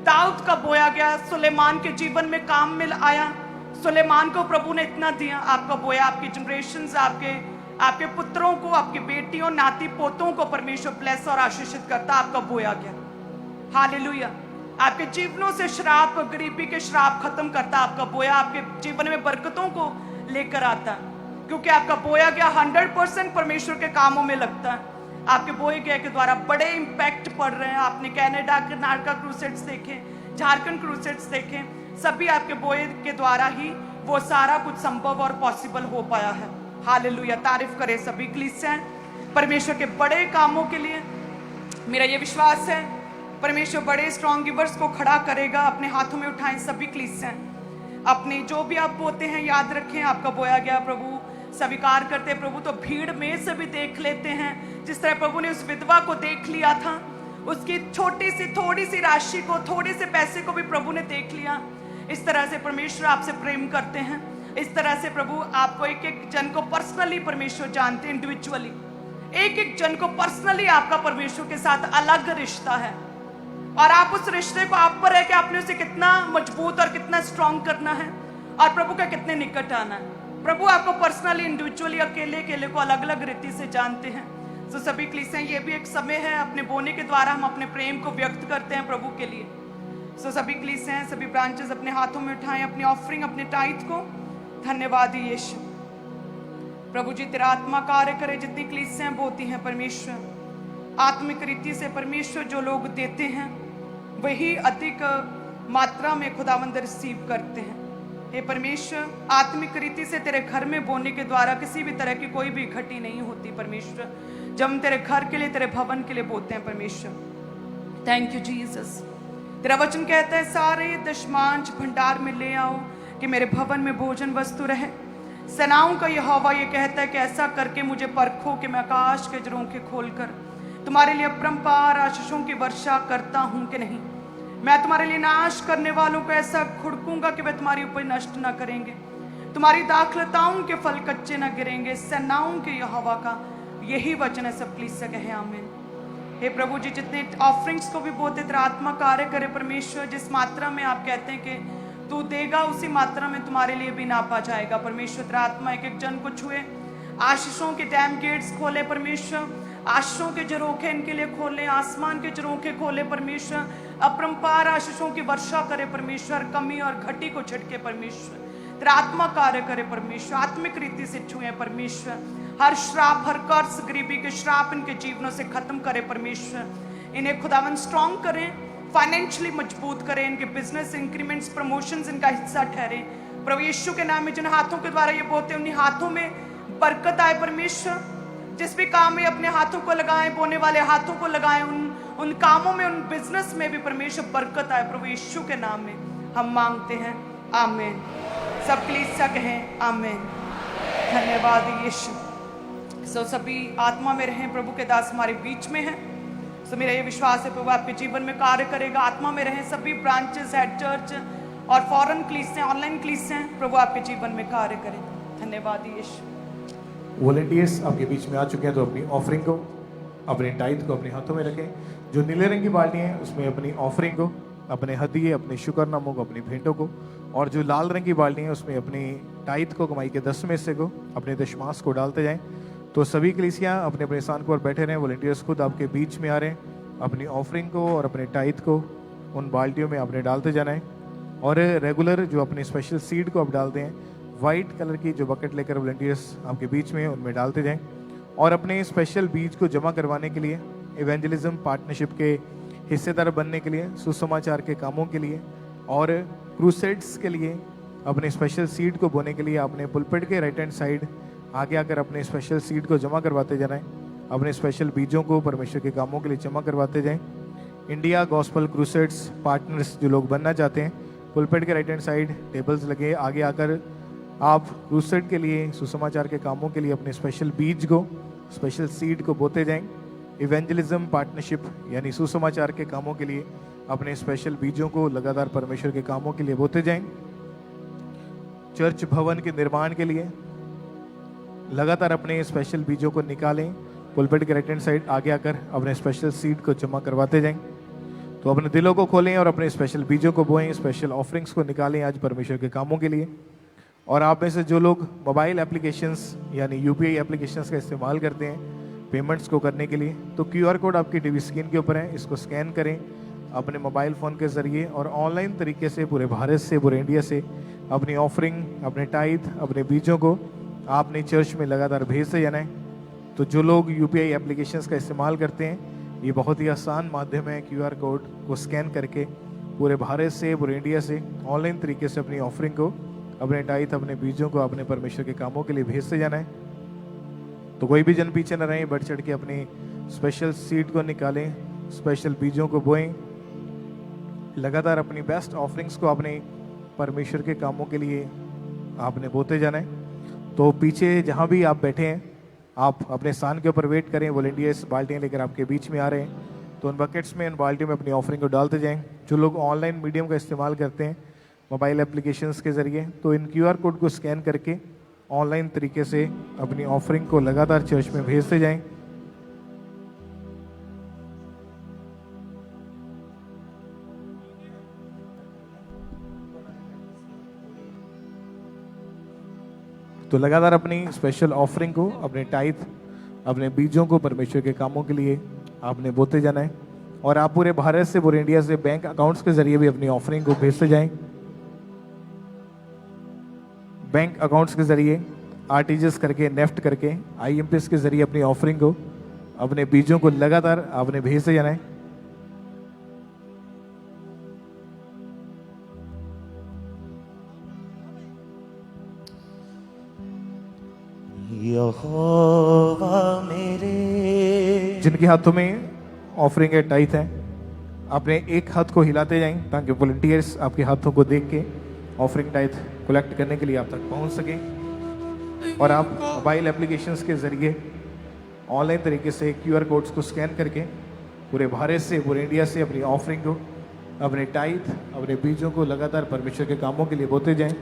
दाऊद का बोया गया सुलेमान के जीवन में काम में आया। सुलेमान को प्रभु ने इतना दिया। आपका बोया आपकी जनरेशंस, आपके पुत्रों को, आपकी बेटियों, नाती पोतों को परमेश्वर ब्लेस और आशीषित करता। आपका बोया गया। हालेलुया। आपके जीवनों से श्राप, गरीबी के श्राप खत्म करता। आपका बोया आपके जीवन में बरकतों को लेकर आता, क्योंकि आपका बोया गया 100% परमेश्वर के कामों में लगता है। आपके बोए गए के द्वारा बड़े इंपैक्ट पड़ रहे हैं। आपने कनाडा, कर्नाटका क्रूसेड्स देखे, झारखंड क्रूसेड्स देखे, सभी आपके बोए के द्वारा ही वो सारा कुछ संभव और पॉसिबल हो पाया है। हालेलुया, तारीफ करे सभी कलीसियां परमेश्वर के बड़े कामों के लिए। मेरा ये विश्वास है परमेश्वर बड़े स्ट्रॉन्ग गिवर्स को खड़ा करेगा। अपने हाथों में उठाएं सभी कलीसियां, अपने जो भी आप बोते हैं याद रखें, आपका बोया गया प्रभु स्वीकार करते हैं। प्रभु तो भीड़ में से भी देख लेते हैं, जिस तरह प्रभु ने उस विधवा को देख लिया था, उसकी छोटी सी थोड़ी सी राशि को, थोड़े से पैसे को भी प्रभु ने देख लिया। इस तरह से परमेश्वर आपसे प्रेम करते हैं। इस तरह से प्रभु आपको एक एक जन को पर्सनली परमेश्वर जानते हैं, इंडिविजुअली एक एक जन को पर्सनली आपका परमेश्वर के साथ अलग रिश्ता है, और आप उस रिश्ते को आप पर है कि आपने उसे कितना मजबूत और कितना स्ट्रॉन्ग करना है और प्रभु का कितने निकट आना है। प्रभु आपको पर्सनली, इंडिविजुअली, अकेले अकेले को अलग अलग रीति से जानते हैं। तो सभी कलीसियां, ये भी एक समय है अपने बोने के द्वारा हम अपने प्रेम को व्यक्त करते हैं प्रभु के लिए। सो सभी कलीसियां, सभी ब्रांचेस अपने हाथों में उठाएं अपनी ऑफरिंग, अपने टाइट को। धन्यवाद यीशु। प्रभु जी तेरा आत्मा कार्य करे। जितनी कलीसियां बोती हैं परमेश्वर, आत्मिक रीति से परमेश्वर जो लोग देते हैं वही अधिक मात्रा में खुदावंद रिसीव करते हैं। हे परमेश्वर, आत्मिक रीति से तेरे घर में बोने के द्वारा किसी भी तरह की कोई भी घटी नहीं होती परमेश्वर, जब हम तेरे घर के लिए, तेरे भवन के लिए बोते हैं परमेश्वर। Thank you Jesus. तेरा वचन कहता है सारे दशमांश भंडार में ले आओ कि मेरे भवन में भोजन वस्तु रहे। सेनाओं का यहोवा ये कहता है कि ऐसा करके मुझे परखो कि मैं आकाश के झरोखे खोलकर तुम्हारे लिए अपरंपार आशीषों की वर्षा करता हूं कि नहीं। मैं तुम्हारे लिए नाश करने वालों को ऐसा खुड़कूंगा कि वे तुम्हारी उपज नष्ट न करेंगे, तुम्हारी दाखलताओं के फल कच्चे न गिरेंगे। सेनाओं के यहोवा का यही वचन है। सब कलीसिया कहे आमीन। हे प्रभु जी, जितने ऑफरिंग्स को भी बोते तेरा आत्मा कार्य करे परमेश्वर। जिस मात्रा में आप कहते हैं कि तू देगा उसी मात्रा में तुम्हारे लिए भी नापा जाएगा परमेश्वर। तेरा आत्मा एक एक जन को छुए, आशीषों के डैम गेट्स खोले परमेश्वर, आशीषों के झरोखे इनके लिए खोले, आसमान के झरोखे खोले परमेश्वर। अपरंपार आशीषों की वर्षा करे परमेश्वर, कमी और घटी को झटके परमेश्वर। तेरा आत्मा कार्य करे परमेश्वर, आत्मिक रीति से छुए परमेश्वर। हर श्राप, हर कर्ज, गरीबी के श्राप इनके जीवनों से खत्म करे परमेश्वर। इन्हें खुदावन स्ट्रॉन्ग करें, फाइनेंशियली मजबूत करें, इनके बिजनेस इंक्रीमेंट्स, प्रमोशंस इनका हिस्सा ठहरे प्रभु यीशु के नाम में। जिन हाथों के द्वारा ये बोते उन्हीं हाथों में बरकत आए परमेश्वर। जिस भी काम में अपने हाथों को लगाएं, बोने वाले हाथों को लगाएं, उन कामों में, उन बिजनेस में भी परमेश्वर बरकत आए प्रभु यीशु के नाम में हम मांगते हैं आमीन। सब कलीसिया कहें आमीन। धन्यवाद यीशु। सो सभी आत्मा में रहें, प्रभु के दास हमारे बीच में हैं। सो मेरा ये विश्वास है प्रभु आपके जीवन में कार्य करेगा। आत्मा में रहें सभी ब्रांचेस, हेड चर्च और फॉरेन कलीसियां, ऑनलाइन कलीसियां, प्रभु आपके जीवन में कार्य करें। धन्यवाद यीशु। वॉलंटियर्स आपके बीच में आ चुके हैं, तो अपनी ऑफरिंग को, अपने टाइट को अपने हाथों में रखें। जो नीले रंग की बाल्टी है उसमें अपनी ऑफरिंग को, अपने हदिये, अपने शुक्रनामों को, अपनी भेंटों को, और जो लाल रंग की बाल्टी है उसमें अपनी टाइट को, कमाई के 10 में से को, अपने दशमांश को डालते जाएं। तो सभी कलीसियां अपने अपने स्थान पर बैठे रहें। वॉलंटियर्स खुद आपके बीच में आ रहे हैं। अपनी ऑफरिंग को और अपने टाइट को उन बाल्टियों में आपने डालते जाना है। और रेगुलर जो अपने स्पेशल सीड को आप डालते हैं, वाइट कलर की जो बकेट लेकर वॉलंटियर्स आपके बीच में उनमें डालते जाएं। और अपने स्पेशल बीज को जमा करवाने के लिए, इवेंजलिज्म पार्टनरशिप के हिस्सेदार बनने के लिए, सुसमाचार के कामों के लिए और क्रूसेड्स के लिए, अपने स्पेशल सीड को बोने के लिए आपने पुलपिट के राइट हैंड साइड आगे आकर अपने स्पेशल सीड को जमा करवाते जाना है। अपने स्पेशल बीजों को परमेश्वर के कामों के लिए जमा करवाते जाएं। इंडिया गॉस्पल क्रूसेड्स पार्टनर्स जो लोग बनना चाहते हैं, पुलपिट के राइट हैंड साइड टेबल्स लगे, आगे आकर आप क्रूसेड के लिए, सुसमाचार के कामों के लिए अपने स्पेशल बीज को, स्पेशल सीड को बोते जाएं। इवेंजलिज्म पार्टनरशिप यानी सुसमाचार के कामों के लिए अपने स्पेशल बीजों को लगातार परमेश्वर के कामों के लिए बोते जाएं। चर्च भवन के निर्माण के लिए लगातार अपने स्पेशल बीजों को निकालें। पुलपिट के राइट हैंड साइड आगे आकर अपने स्पेशल सीड को जमा करवाते जाएं। तो अपने दिलों को खोलें और अपने स्पेशल बीजों को बोएं, स्पेशल ऑफरिंग्स को निकालें आज परमेश्वर के कामों के लिए। और आप में से जो लोग मोबाइल एप्लीकेशंस यानी यूपीआई एप्लीकेशंस का इस्तेमाल करते हैं पेमेंट्स को करने के लिए, तो क्यूआर कोड आपकी टीवी स्क्रीन के ऊपर है, इसको स्कैन करें, अपने मोबाइल फ़ोन के ज़रिए और ऑनलाइन तरीके से पूरे भारत से, पूरे इंडिया से अपनी ऑफरिंग, अपने टाइथ, अपने बीजों को आपने चर्च में लगातार भेजते जाना है। तो जो लोग यूपीआई एप्लीकेशंस का इस्तेमाल करते हैं, ये बहुत ही आसान माध्यम है क्यूआर कोड को स्कैन करके पूरे भारत से, पूरे इंडिया से ऑनलाइन तरीके से अपनी ऑफरिंग को, अपने टाइथ, अपने बीजों को अपने परमेश्वर के कामों के लिए भेजते जाना है। तो कोई भी जन पीछे न रहें, बढ़ चढ़ के अपनी स्पेशल सीड को निकालें, स्पेशल बीजों को बोएं, लगातार अपनी बेस्ट ऑफरिंग्स को अपने परमेश्वर के कामों के लिए आपने बोते जाना है। तो पीछे जहाँ भी आप बैठे हैं, आप अपने स्थान के ऊपर वेट करें। वॉलंटियर्स बाल्टियाँ लेकर आपके बीच में आ रहे हैं, तो उन बकेट्स में, उन बाल्टियों में अपनी ऑफरिंग को डालते जाएं। जो लोग ऑनलाइन मीडियम का इस्तेमाल करते हैं, मोबाइल एप्लीकेशंस के ज़रिए, तो इन क्यूआर कोड को स्कैन करके ऑनलाइन तरीके से अपनी ऑफरिंग को लगातार चर्च में भेजते जाएं। तो लगातार अपनी स्पेशल ऑफरिंग को, अपने टाइथ, अपने बीजों को परमेश्वर के कामों के लिए आपने बोते जाना है। और आप पूरे भारत से, पूरे इंडिया से बैंक अकाउंट्स के जरिए भी अपनी ऑफरिंग को भेजते जाएं। बैंक अकाउंट्स के जरिए आरटीजीएस करके, नेफ्ट करके, आईएमपीएस के जरिए अपनी ऑफरिंग को, अपने बीजों को लगातार आपने भेजते जाना है। यहोवा मेरे, जिनके हाथों में ऑफरिंग है, टाइथ है, अपने एक हाथ को हिलाते जाएं ताकि वॉलंटियर्स आपके हाथों को देख के ऑफरिंग टाइथ कलेक्ट करने के लिए आप तक पहुंच सकें। और आप मोबाइल एप्लीकेशंस के ज़रिए ऑनलाइन तरीके से क्यूआर कोड्स को स्कैन करके पूरे भारत से, पूरे इंडिया से अपनी ऑफरिंग को, अपने टाइथ, अपने बीजों को लगातार परमेश्वर के कामों के लिए बोते जाएं।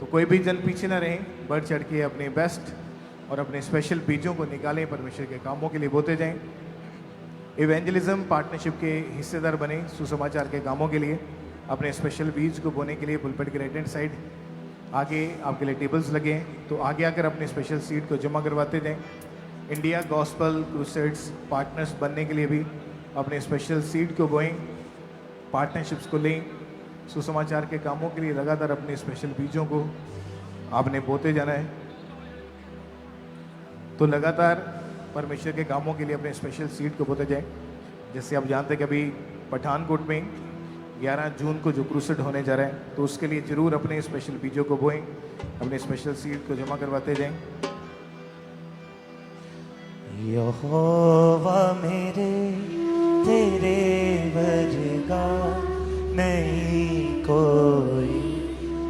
तो कोई भी जन पीछे ना रहें, बढ़ चढ़ के अपने बेस्ट और अपने स्पेशल बीजों को निकालें, परमेश्वर के कामों के लिए बोते जाएं। इवेंजलिज्म पार्टनरशिप के हिस्सेदार बने, सुसमाचार के कामों के लिए अपने स्पेशल बीज को बोने के लिए पुलपिट के राइट हैंड साइड आगे आपके लिए टेबल्स लगे हैं, तो आगे आकर अपने स्पेशल सीड को जमा करवाते जाएं। इंडिया गॉस्पल क्रूसेड्स पार्टनर्स बनने के लिए भी अपने स्पेशल सीड को बोएं, पार्टनरशिप्स को लें। सुसमाचार के कामों के लिए लगातार अपने स्पेशल बीजों को आपने बोते जाना है। तो लगातार परमेश्वर के कामों के लिए अपने स्पेशल सीड को बोते जाएं। जैसे आप जानते हैं कि अभी पठानकोट में 11 जून को जो क्रूसेड होने जा रहा है, तो उसके लिए जरूर अपने स्पेशल बीजों को बोएं, अपने स्पेशल सीड को जमा करवाते जाएं। यहोवा मेरे, तेरे वर्गा नहीं कोई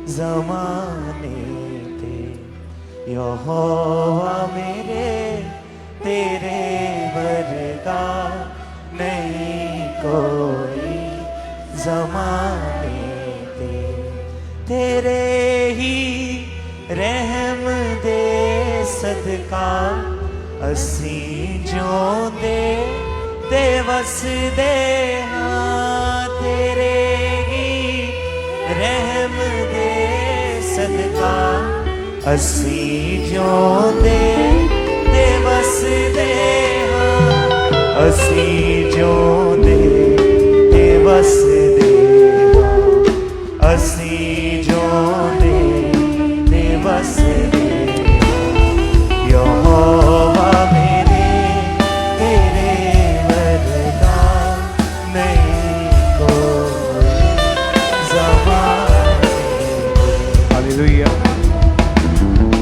ज़माने पे। यहोवा मेरे, तेरे वर्गा नहीं कोई ज़माने पे। तेरे ही रहम दे सदका असी जोंदे ते वसदे हां। तेरे ही रहम दे सदका असी जोंदे ते वसदे हां। असी जोंदे ते वसदे हां। असी जोंदे ते वसदे हां। यहोवा मेरे, तेरे वर्गा नहीं कोई ज़माने पे। हालेलुया।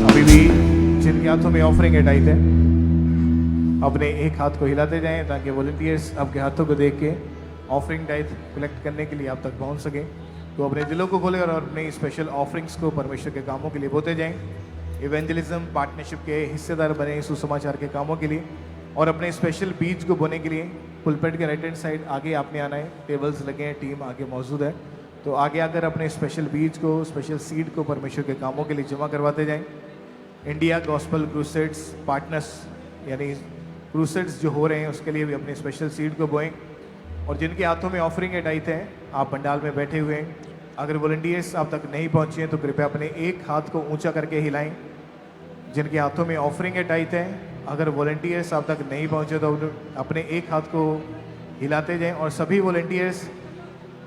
अभी भी जिनके हाथों में ऑफरिंग है, टाइथ है, अपने एक हाथ को हिलाते जाएं ताकि वॉलंटियर्स आपके हाथों को देख के ऑफरिंग टाइथ कलेक्ट करने के लिए आप तक पहुंच सके। तो अपने दिलों को खोलें और अपने स्पेशल ऑफरिंग्स को परमेश्वर के कामों के लिए बोते जाएं। इवेंजलिज्म पार्टनरशिप के हिस्सेदार बने, सुसमाचार के कामों के लिए और अपने स्पेशल बीज को बोने के लिए पुलपिट के राइट हैंड साइड आगे आपने आना है। टेबल्स लगे हैं, टीम आगे मौजूद है, तो आगे आकर अपने स्पेशल बीज को, स्पेशल सीड को परमेश्वर के कामों के लिए जमा करवाते जाएं। इंडिया गॉस्पल क्रूसेड्स पार्टनर्स यानी क्रूसेड्स जो हो रहे हैं, उसके लिए भी अपने स्पेशल सीड को बोएं। और जिनके हाथों में ऑफरिंग है, टाइथ है, आप पंडाल में बैठे हुए हैं, अगर वॉलंटियर्स आप तक नहीं पहुंचे हैं तो कृपया अपने एक हाथ को ऊंचा करके हिलाएं। जिनके हाथों में ऑफरिंग है, टाइथ है, अगर वॉलंटियर्स आप तक नहीं पहुंचे तो अपने एक हाथ को हिलाते जाएं। और सभी volunteers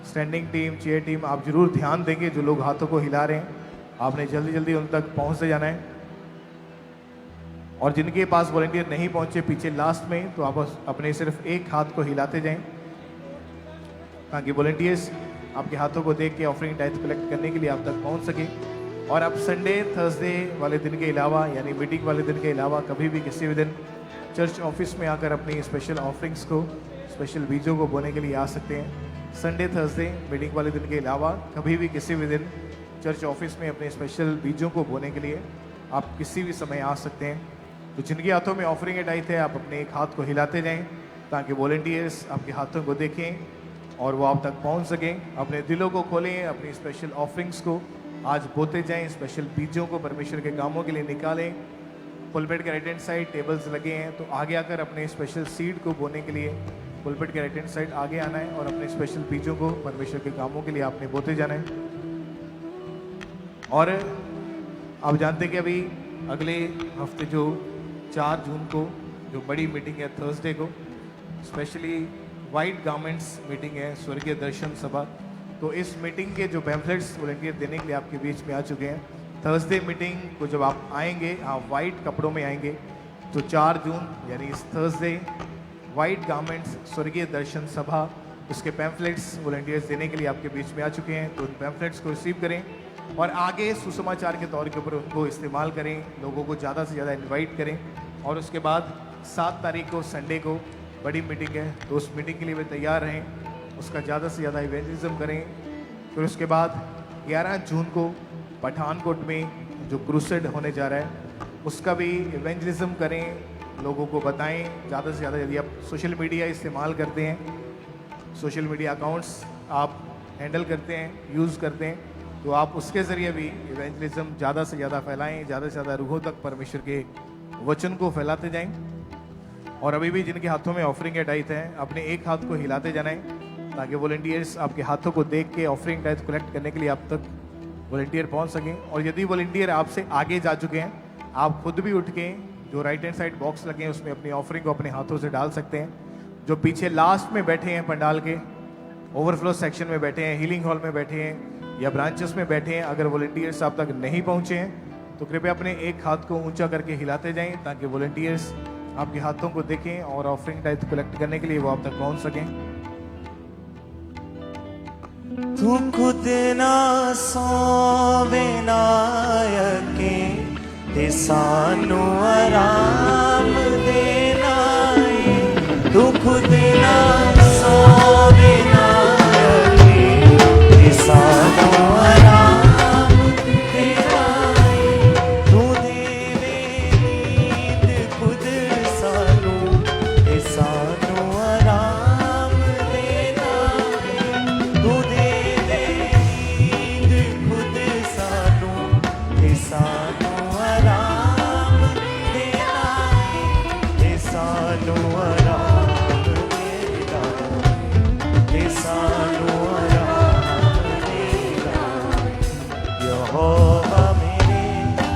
standing team, chair team, आप जरूर ध्यान देंगे जो लोग हाथों को हिला रहे हैं, आपने जल्दी जल्दी उन तक पहुंचते जाना है। और जिनके पास वॉलंटियर नहीं पहुंचे पीछे लास्ट में, तो आप अपने सिर्फ एक हाथ को हिलाते जाएं ताकि वॉलंटियर्स आपके हाथों को देख के ऑफरिंग टाइथ कलेक्ट करने के लिए आप तक पहुंच सके। और आप संडे, थर्सडे वाले दिन के अलावा, यानी मीटिंग वाले दिन के अलावा, कभी भी किसी भी दिन चर्च ऑफिस में आकर अपनी स्पेशल ऑफरिंग्स को, स्पेशल बीजों को बोने के लिए आ सकते हैं। संडे, थर्सडे मीटिंग वाले दिन के अलावा कभी भी किसी भी दिन चर्च ऑफिस में अपने स्पेशल बीजों को बोने के लिए आप किसी भी समय आ सकते हैं। तो जिनके हाथों में ऑफरिंग टाइथ है, आप अपने एक हाथ को हिलाते जाएं ताकि वॉलंटियर्स आपके हाथों को देखें और वो आप तक पहुंच सकें। अपने दिलों को खोलें, अपनी स्पेशल ऑफरिंग्स को आज बोते जाएं, स्पेशल बीजों को परमेश्वर के कामों के लिए निकालें। पुलपिट के राइट हैंड साइड टेबल्स लगे हैं, तो आगे आकर अपने स्पेशल सीड को बोने के लिए पुलपिट के राइट हैंड साइड आगे आना है और अपने स्पेशल बीजों को परमेश्वर के कामों के लिए आपने बोते जाना है। और आप जानते हैं कि अभी अगले हफ्ते जो 4 जून को जो बड़ी मीटिंग है, थर्सडे को स्पेशली वाइट गारमेंट्स मीटिंग है, स्वर्गीय दर्शन सभा। तो इस मीटिंग के जो पैम्फलेट्स वॉलंटियर देने के लिए आपके बीच में आ चुके हैं। थर्सडे मीटिंग को जब आप आएंगे, आप वाइट कपड़ों में आएंगे, तो 4 जून यानी इस थर्सडे वाइट गारमेंट्स स्वर्गीय दर्शन सभा, उसके पैम्फलेट्स वॉलंटियर्स देने के लिए आपके बीच में आ चुके हैं। तो उन पैम्फलेट्स को रिसीव करें और आगे सुसमाचार के तौर के ऊपर उनको इस्तेमाल करें, लोगों को ज़्यादा से ज़्यादा इन्वाइट करें। और उसके बाद 7 तारीख को संडे को बड़ी मीटिंग है, तो उस मीटिंग के लिए वे तैयार रहें, उसका ज़्यादा से ज़्यादा इवेंजलिज्म करें। फिर उसके बाद 11 जून को पठानकोट में जो क्रूसेड होने जा रहा है, उसका भी इवेंजलिज्म करें, लोगों को बताएं ज़्यादा से ज़्यादा। यदि आप सोशल मीडिया इस्तेमाल करते हैं, सोशल मीडिया अकाउंट्स आप हैंडल करते हैं, यूज़ करते हैं, तो आप उसके ज़रिए भी इवेंजलिज्म ज़्यादा से ज़्यादा फैलाएं, ज़्यादा से ज़्यादा रूहों तक परमेश्वर के वचन को फैलाते जाएं। और अभी भी जिनके हाथों में ऑफरिंग या टाइथ है, अपने एक हाथ को हिलाते जाना है ताकि वॉलंटियर्स आपके हाथों को देख के ऑफरिंग टाइथ कलेक्ट करने के लिए आप तक वॉलंटियर पहुंच सकें। और यदि वॉलंटियर आपसे आगे जा चुके हैं, आप खुद भी उठ के जो राइट हैंड साइड बॉक्स लगे हैं उसमें अपनी ऑफरिंग को अपने हाथों से डाल सकते हैं। जो पीछे लास्ट में बैठे हैं पंडाल के ओवरफ्लो सेक्शन में बैठे हैं, हीलिंग हॉल में बैठे हैं या ब्रांचेस में बैठे हैं, अगर वॉलंटियर्स आप तक नहीं पहुंचे हैं तो कृपया अपने एक हाथ को ऊंचा करके हिलाते जाएं ताकि वॉलंटियर्स आपके हाथों को देखें और ऑफरिंग टाइथ कलेक्ट करने के लिए वो आप तक पहुंच सकें। तू खुद ना सोवे ना यके ते सानू आराम देना है। तू खुद ना सोवे ना यके ते सानू आराम देना है। तू देवे नींद खुद सानू ते सानू आराम देना है। तू देवे नींद खुद सानू ते सानू आराम देना है। ते सानू आराम देना है। ते सानू आराम देना है। यहोवा मेरे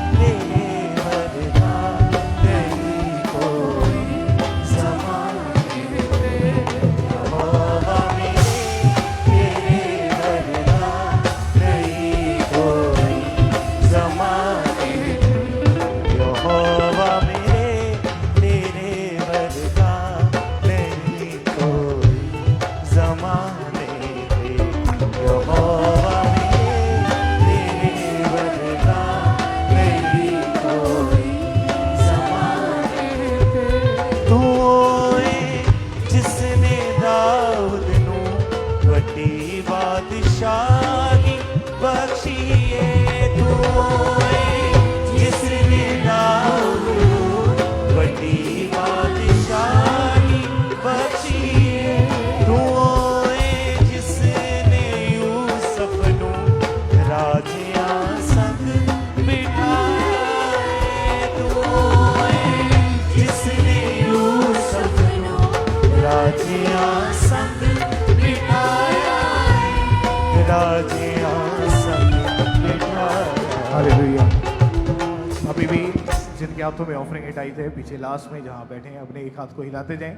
तेरे वरना नहीं कोई ज़माने में। यहोवा मेरे तेरे वरना नहीं कोई ज़माने में। यहोवा मेरे तेरे वरना नहीं कोई ज़माने में। यहोवा मेरे तेरे वरना नहीं कोई ज़माने में। तू है जिसने दाऊद नू वड्डी बादशाही बख्शी है। तू है जिसने दाऊद नू वड्डी बादशाही बख्शी है। तू है जिसने यूसुफ नू राजियां संग बिठाया है। तू है जिसने यूसुफ नू राजियां संग बिठाया है। राजियां संग बिठाया है। हालेलुया। अभी भी जिनके हाथों में ऑफरिंग टाइथ है, पीछे लास्ट में जहां बैठे हैं, अपने एक हाथ को हिलाते जाएं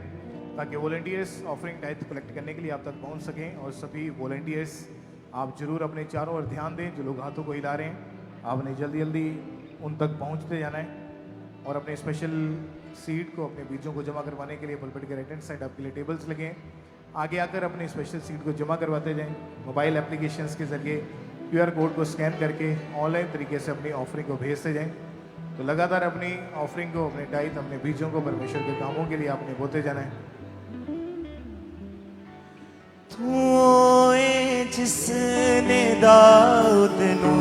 ताकि वॉलंटियर्स ऑफरिंग टाइथ कलेक्ट करने के लिए आप तक पहुंच सकें। और सभी वॉलंटियर्स आप जरूर अपने चारों ओर ध्यान दें, जो लोग हाथों को हिला रहे हैं आपने जल्दी जल्दी उन तक पहुंचते जाना है। और अपने स्पेशल सीट को, अपने बीजों को जमा करवाने के लिए पुलपिट के राइट हैंड साइड आपके लिए टेबल्स लगे हैं। आगे आकर अपने स्पेशल सीट को जमा करवाते जाएं। मोबाइल एप्लीकेशंस के जरिए QR कोड को स्कैन करके ऑनलाइन तरीके से अपनी ऑफरिंग को भेजते जाएं। तो लगातार अपनी ऑफरिंग को, अपने टाइथ, अपने बीजों को परमेश्वर के कामों के लिए आपने बोते जाना है। तू जिसने दाऊद नू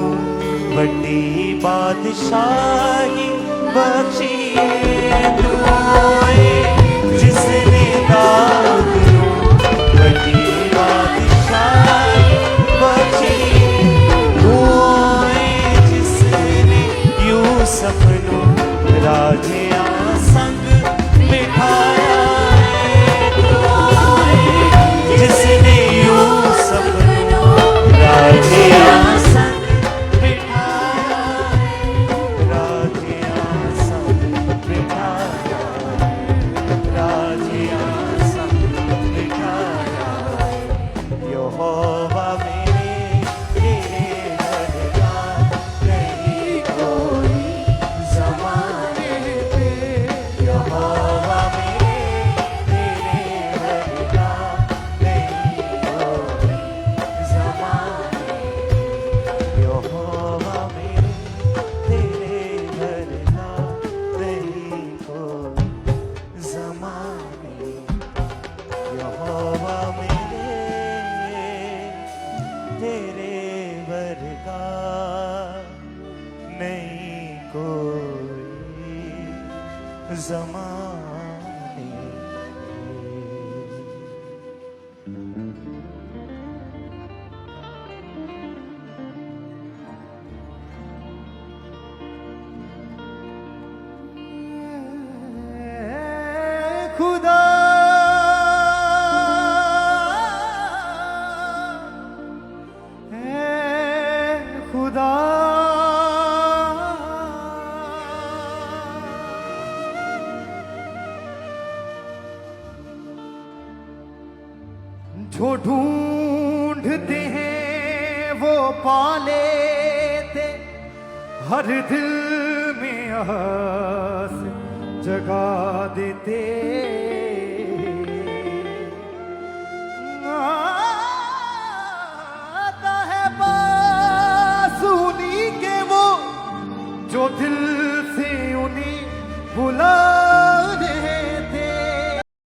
बड़ी बादशाही बख्शी तू जिसने दाऊद नू बड़ी बादशाही बख्शी तू जिसने यूसुफ नू राजिया संग बिठाया जिसने यूसुफ नू राजिया संग बिठाया राजिया संग बिठाया राजिया संग बिठाया यहोवा मेरे तेरे बदला नहीं कोई ज़माने पे यहोवा मेरे तेरे बदला नहीं कोई ज़माने यहोवा मेरे तेरे बदला नहीं कोई ज़माने यहोवा मेरे तेरे वर्गा नहीं कोई ज़माने खुदा खुदा जो ढूंढते हैं वो पा लेते हर दिल में आस जगा देते आता है पास उन्हीं के वो जो दिल